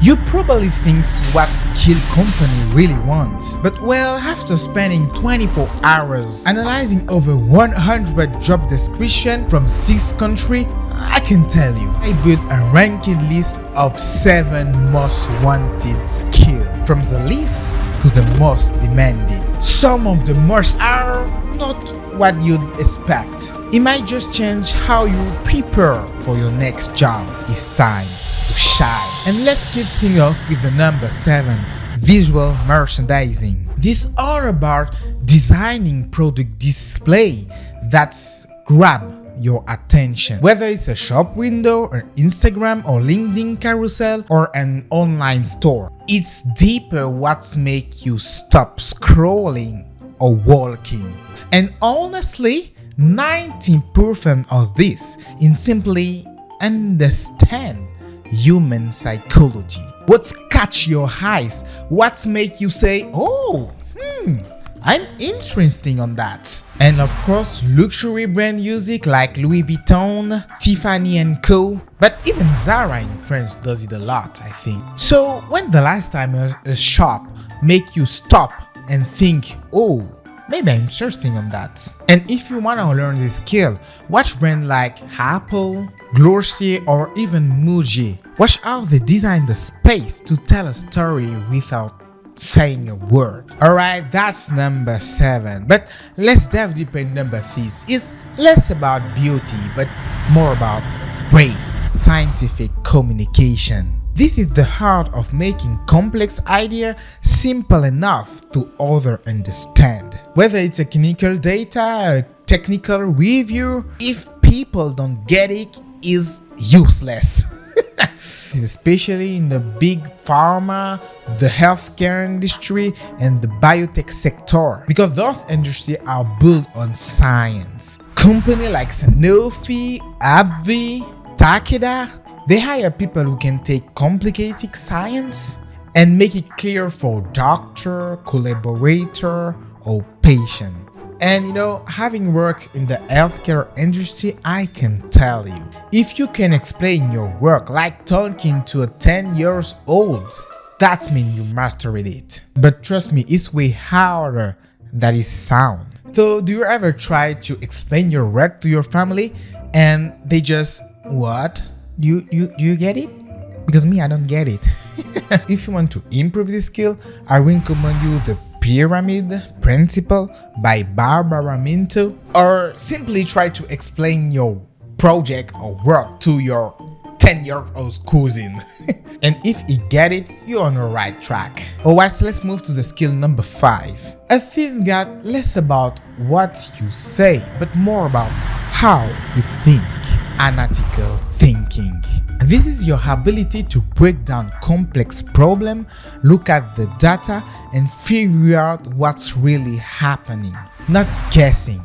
You probably think what skill company really wants, but well, after spending 24 hours analyzing over 100 job descriptions from 6 countries, I can tell you, I built a ranking list of 7 most wanted skills. From the least to the most demanded. Some of the most are not what you'd expect. It might just change how you prepare for your next job. It's time to shine. And let's kick things off with the number 7, visual merchandising. This is all about designing product display that's grab your attention. Whether it's a shop window, an Instagram or LinkedIn carousel, or an online store, it's deeper what makes you stop scrolling or walking. And honestly, 90% of this is simply understand human psychology. What's catch your eyes? What's make you say, oh, I'm interested on that. And of course, luxury brand music like Louis Vuitton, Tiffany & Co. But even Zara in France does it a lot, I think. So when the last time a shop make you stop and think, oh, maybe I'm interested on that. And if you want to learn this skill, watch brands like Apple, Glossier, or even Muji. Watch how they design the space to tell a story without saying a word. Alright, that's number 7. But let's dive deeper in number 6. It's less about beauty, but more about brain, scientific communication. This is the heart of making complex idea simple enough to others understand. Whether it's a clinical data, a technical review, if people don't get it, is useless. Especially in the big pharma, the healthcare industry, and the biotech sector, because those industries are built on science. Companies like Sanofi, AbbVie, Takeda, they hire people who can take complicated science and make it clear for doctor, collaborator, or patient. And having worked in the healthcare industry, I can tell you, if you can explain your work like talking to a 10 years old, that means you mastered it. But trust me, it's way harder than it sounds. So do you ever try to explain your work to your family and they just, what? Do you get it? Because me, I don't get it. If you want to improve this skill, I recommend you the Pyramid Principle by Barbara Minto, or simply try to explain your project or work to your 10-year-old cousin. And if you get it, you're on the right track. Alright, so let's move to the skill number 5. A thing got less about what you say, but more about how you think. Analytical thinking. This is your ability to break down complex problems, look at the data, and figure out what's really happening. Not guessing,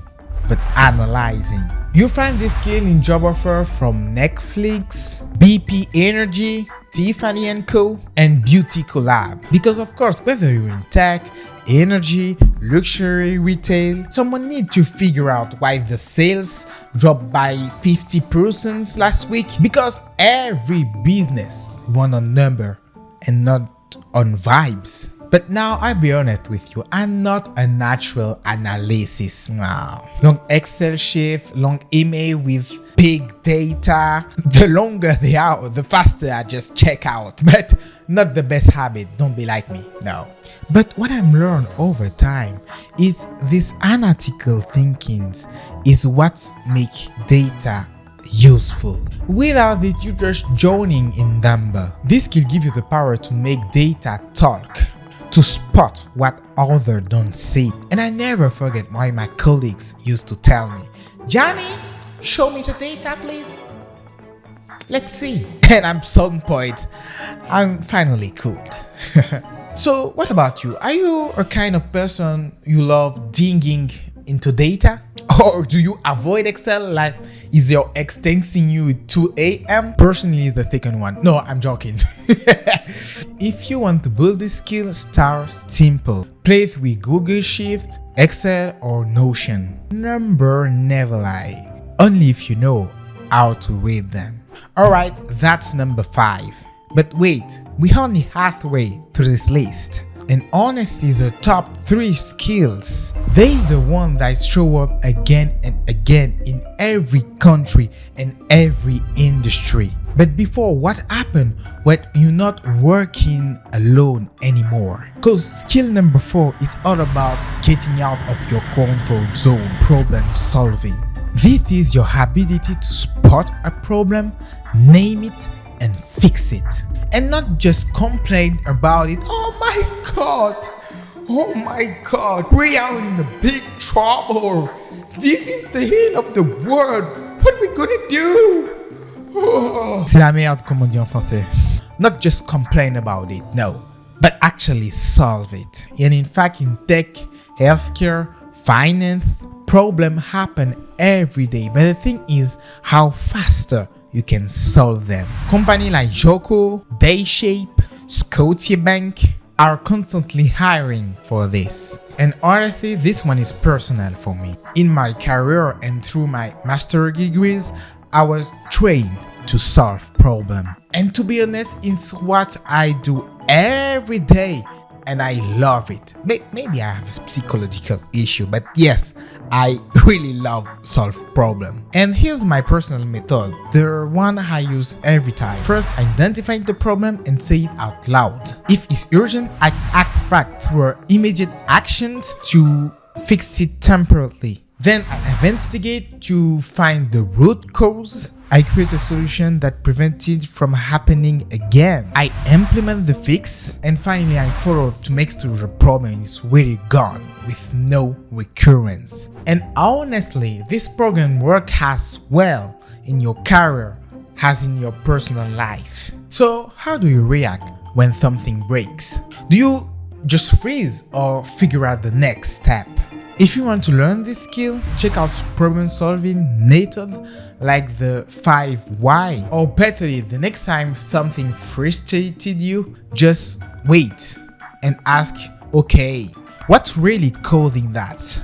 but analyzing. You'll find this skill in job offer from Netflix, BP Energy, Tiffany & Co. and Beauty Collab. Because of course, whether you're in tech, energy, luxury, retail, someone needs to figure out why the sales dropped by 50% last week, because every business wants a number and not on vibes. But now I'll be honest with you, I'm not a natural analysis. No. Long Excel sheet, long email with big data. The longer they are, the faster I just check out. But not the best habit, don't be like me, no. But what I've learned over time is this analytical thinking is what makes data useful. Without it, you're just joining in number. This skill gives you the power to make data talk, to spot what others don't see. And I never forget why my colleagues used to tell me, Gianni, show me the data, please. Let's see. And at some point, I'm finally cooled. So what about you? Are you a kind of person you love digging into data? Or do you avoid Excel like is your ex texting you at 2 a.m.? Personally, the second one. No, I'm joking. If you want to build this skill, start simple. Play it with Google Shift, Excel, or Notion. Number never lie. Only if you know how to read them. Alright, that's number 5. But wait, we only halfway through this list. And honestly, the top 3 skills, they the one that show up again and again in every country and every industry. But before, what happened when you're not working alone anymore? Because skill number 4 is all about getting out of your comfort zone, problem solving. This is your ability to spot a problem, name it, and fix it. And not just complain about it. Oh my god, we are in a big trouble. This is the end of the world. What are we gonna do? Oh. C'est la merde, comme on dit en français. Not just complain about it, no, but actually solve it. And in fact, in tech, healthcare, finance, problems happen every day. But the thing is, how faster you can solve them. Companies like Joko, Dayshape, Scotiabank are constantly hiring for this. And honestly, this one is personal for me. In my career and through my master degrees, I was trained to solve problems. And to be honest, it's what I do every day. And I love it. Maybe I have a psychological issue, but yes, I really love solve problem. And here's my personal method, the one I use every time. First, identify the problem and say it out loud. If it's urgent, I abstract through immediate actions to fix it temporarily. Then I investigate to find the root cause. I create a solution that prevents it from happening again. I implement the fix, and finally I follow to make sure the problem is really gone with no recurrence. And honestly, this program works as well in your career as in your personal life. So how do you react when something breaks? Do you just freeze or figure out the next step? If you want to learn this skill, check out problem-solving method like the 5 why. Or better yet, the next time something frustrated you, just wait and ask, okay, what's really causing that?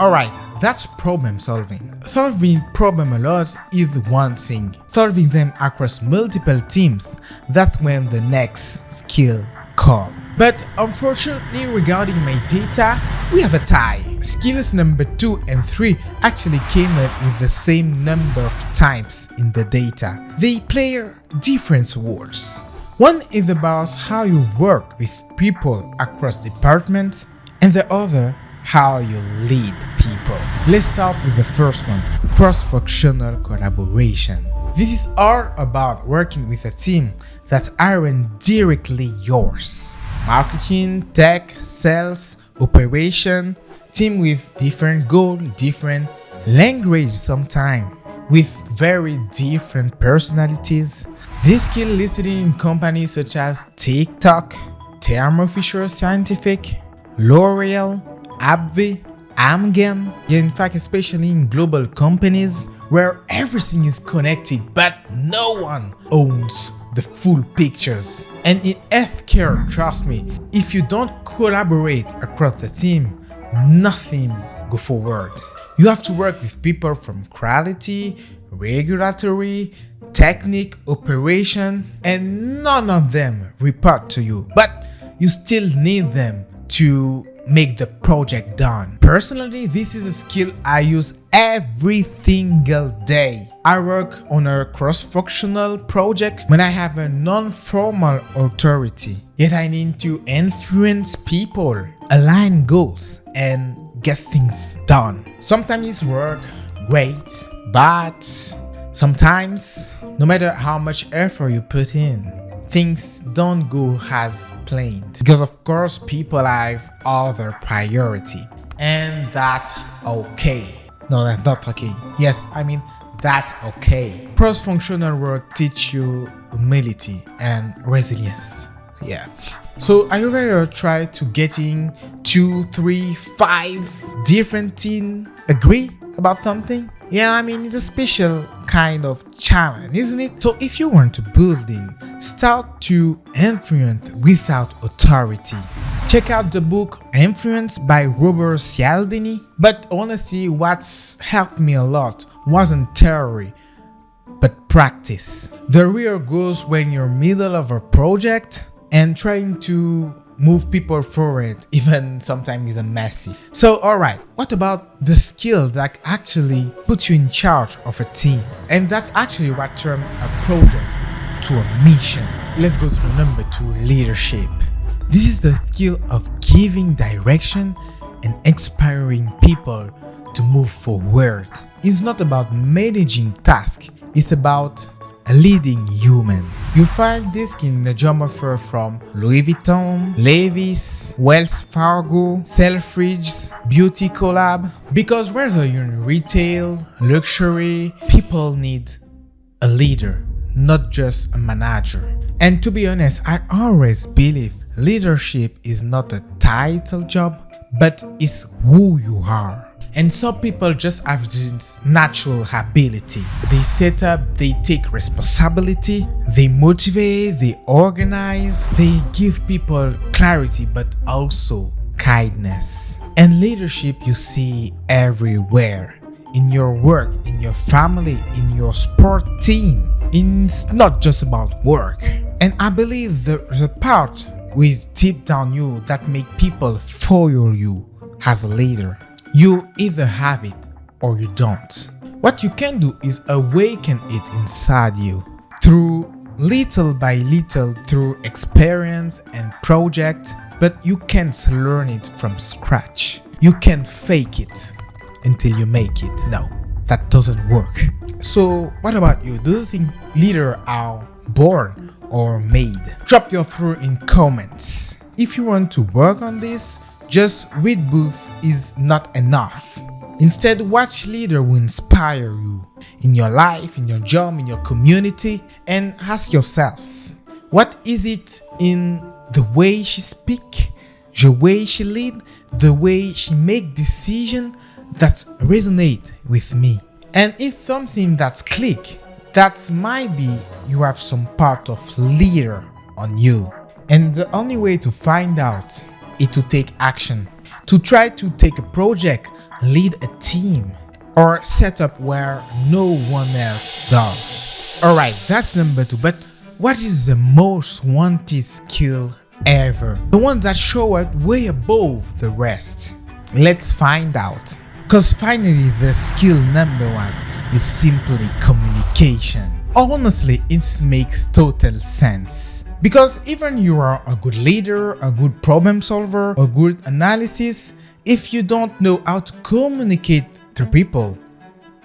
Alright, that's problem solving. Solving problem a lot is one thing. Solving them across multiple teams, that's when the next skill comes. But unfortunately, regarding my data, we have a tie. Skills number 2 and 3 actually came up with the same number of times in the data. They play different roles. One is about how you work with people across departments, and the other, how you lead people. Let's start with the first one, cross-functional collaboration. This is all about working with a team that aren't directly yours. Marketing, tech, sales, operation, team with different goals, different language sometimes, with very different personalities. This skill listed in companies such as TikTok, Thermo Fisher Scientific, L'Oreal, AbbVie, Amgen. In fact, especially in global companies where everything is connected but no one owns the full pictures. And in healthcare, trust me, if you don't collaborate across the team, nothing go forward. You have to work with people from quality, regulatory, technique, operation, and none of them report to you, but you still need them to make the project done. Personally, this is a skill I use every single day. I work on a cross-functional project when I have a non-formal authority, yet I need to influence people, align goals, and get things done. Sometimes it's work great, but sometimes, no matter how much effort you put in, things don't go as planned because of course people have other priority, and that's okay. No, that's not okay. Yes, I mean that's okay. Cross-functional work teach you humility and resilience. Yeah. So are you ever try to getting 2, 3, 5 different teams agree about something? Yeah, I mean, it's a special kind of challenge, isn't it? So if you want to building, start to influence without authority. Check out the book Influence by Robert Cialdini. But honestly, what's helped me a lot wasn't theory, but practice. The real goes when you're middle of a project and trying to move people forward, even sometimes is messy. So alright, what about the skill that actually puts you in charge of a team? And that's actually what turns a project to a mission. Let's go to the number 2, leadership. This is the skill of giving direction and inspiring people to move forward. It's not about managing tasks, it's about a leading human. You find this in the job offer from Louis Vuitton, Levi's, Wells Fargo, Selfridges, Beauty Collab. Because whether you're in retail, luxury, people need a leader, not just a manager. And to be honest, I always believe leadership is not a title job, but it's who you are. And some people just have this natural ability. They set up, they take responsibility, they motivate, they organize, they give people clarity, but also kindness. And leadership you see everywhere. In your work, in your family, in your sport team. It's not just about work. And I believe the part with deep down you that make people follow you as a leader. You either have it or you don't. What you can do is awaken it inside you through little by little, through experience and project, but you can't learn it from scratch. You can't fake it until you make it. No, that doesn't work. So what about you? Do you think leaders are born or made? Drop your thought in comments. If you want to work on this, just read books is not enough. Instead, watch leaders who inspire you in your life, in your job, in your community, and ask yourself, what is it in the way she speaks, the way she leads, the way she makes decisions that resonate with me? And if something that's click, that might be you have some part of leader on you. And the only way to find out is to take action, to try to take a project, lead a team, or set up where no one else does. Alright, that's number 2. But what is the most wanted skill ever? The one that show up way above the rest. Let's find out. Cause finally the skill number 1 is simply communication. Honestly, it makes total sense. Because even you are a good leader, a good problem solver, a good analysis, if you don't know how to communicate to people,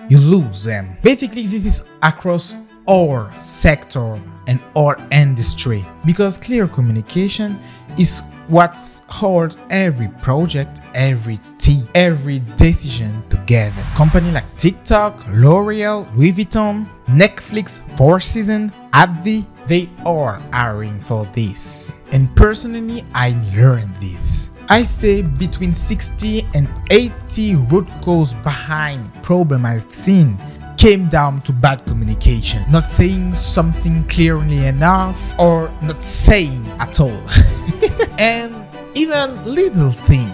you lose them. Basically, this is across all sector and all industry. Because clear communication is what holds every project, every team, every decision together. Company like TikTok, L'Oreal, Louis Vuitton, Netflix, Four Seasons, AbbVie, they are hiring for this. And personally, I learned this. I say between 60 and 80 root cause behind problem I've seen came down to bad communication. Not saying something clearly enough or not saying at all. And even little thing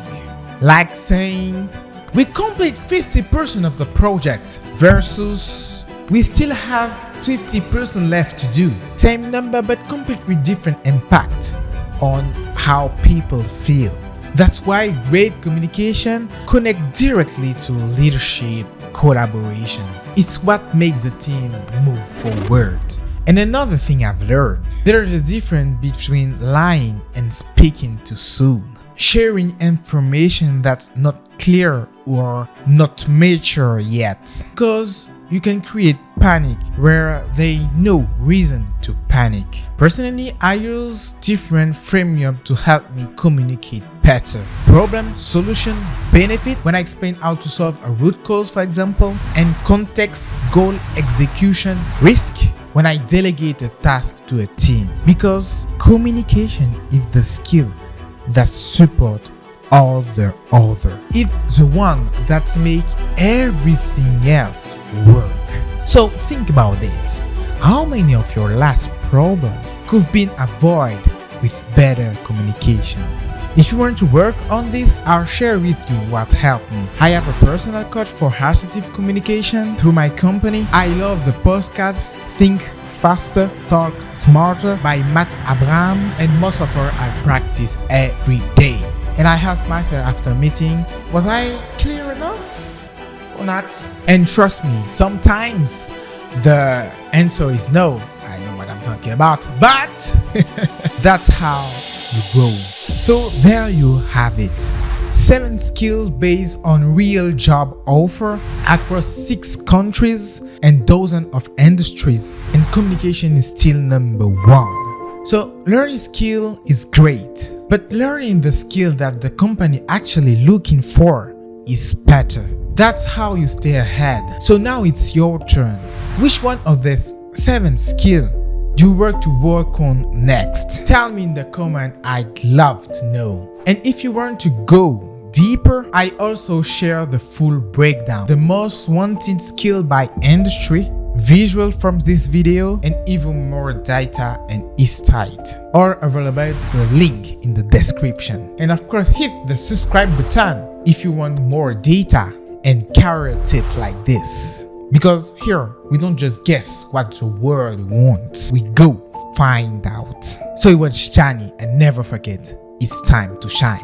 like saying we complete 50% of the project versus we still have 50% left to do. Same number but completely different impact on how people feel. That's why great communication connects directly to leadership collaboration. It's what makes the team move forward. And another thing I've learned, there's a difference between lying and speaking too soon. Sharing information that's not clear or not mature yet. Because you can create panic where there's no reason to panic. Personally, I use different frameworks to help me communicate better. Problem, solution, benefit when I explain how to solve a root cause, for example, and context, goal, execution, risk when I delegate a task to a team. Because communication is the skill that supports all the other. It's the one that makes everything else work. So think about it. How many of your last problems could have been avoided with better communication? If you want to work on this, I'll share with you what helped me. I have a personal coach for assertive communication through my company. I love the podcast Think Faster, Talk Smarter by Matt Abraham, and most of her I practice every day. And I asked myself after meeting, was I clear enough or not? And trust me, sometimes the answer is no. I know what I'm talking about, but that's how you grow. So there you have it. 7 skills based on real job offer across 6 countries and dozens of industries, and communication is still number 1. So learning skill is great, but learning the skill that the company actually looking for is better. That's how you stay ahead. So now it's your turn. Which one of these 7 skills do you work on next? Tell me in the comment, I'd love to know. And if you want to go deeper, I also share the full breakdown, the most wanted skill by industry, visual from this video, and even more data and insight, all available at the link in the description. And of course, hit the subscribe button if you want more data and career tips like this. Because here, we don't just guess what the world wants, we go find out. So it was Gianni, and never forget, it's time to shine.